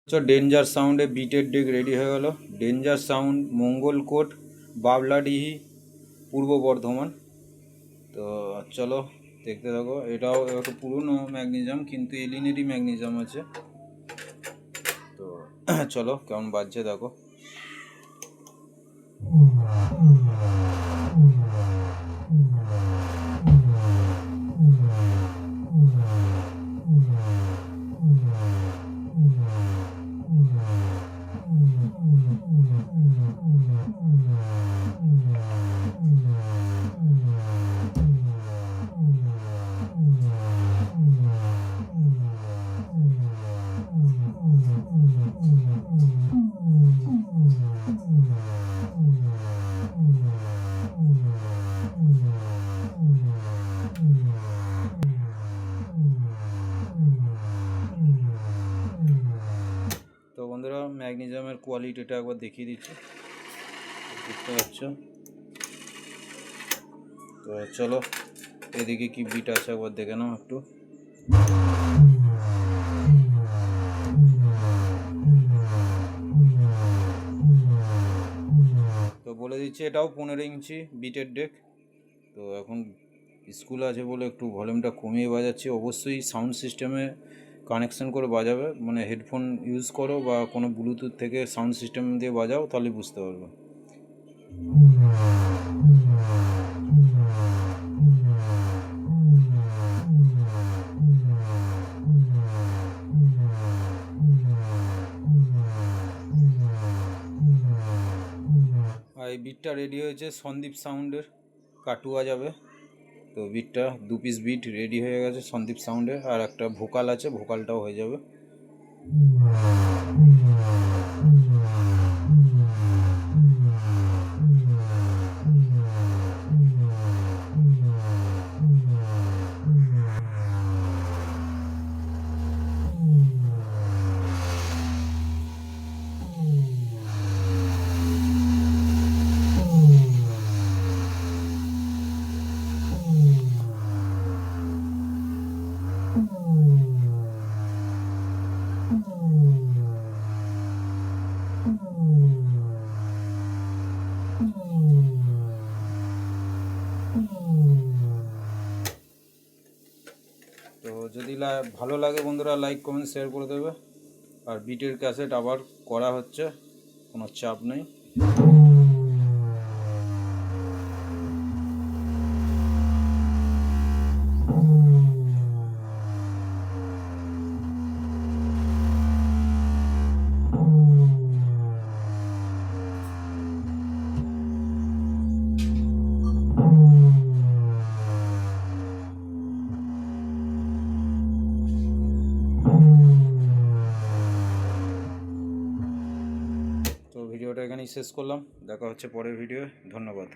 Danger সাউন্ডে বিটের day ready হয়ে গেল। ডেঞ্জার সাউন্ড, মঙ্গলকোট, বাবলাডিহি, পূর্ব বর্ধমান। তো চলো দেখতে থাকো। এটাও একটু পুরনো ম্যাগনেজিয়াম, কিন্তু এলিনেরই ম্যাগনেজিয়াম আছে। তো চলো কেমন বাজছে দেখো। তো বন্ধুরা, ম্যাগনেজিয়ামের কোয়ালিটিটা একবার দেখিয়ে দিচ্ছি, দেখতে পাচ্ছ। তো চলো এদিকে কি বিট আছে একবার দেখে নাও একটু। তো বলে দিচ্ছি, এটাও 15 ইঞ্চি বিটের ডেক। তো এখন স্কুল আছে বলে একটু ভলিউমটা কমিয়ে বাজাচ্ছি। অবশ্যই সাউন্ড সিস্টেমে কানেকশন করে বাজাবে, মানে হেডফোন ইউজ করো বা কোনো ব্লুটুথ থেকে সাউন্ড সিস্টেম দিয়ে বাজাও, তাহলে বুঝতে পারবে। আর এই বিটটা রেডি হয়েছে সন্দীপ সাউন্ডের, কাটুয়া যাবে। তো বিটটা 2 পিস বিট রেডি হয়ে গেছে সন্দীপ সাউন্ডের, আর একটা ভোকাল আছে, ভোকালটাও হয়ে যাবে। তো যদি ভালো লাগে বন্ধুরা, লাইক কমেন্ট শেয়ার করে দেবে। আর বিটের ক্যাসেট আবার করা হচ্ছে, কোনো চাপ নেই। তো ভিডিওটা এখানেই শেষ করলাম, দেখা হচ্ছে পরের ভিডিও। ধন্যবাদ।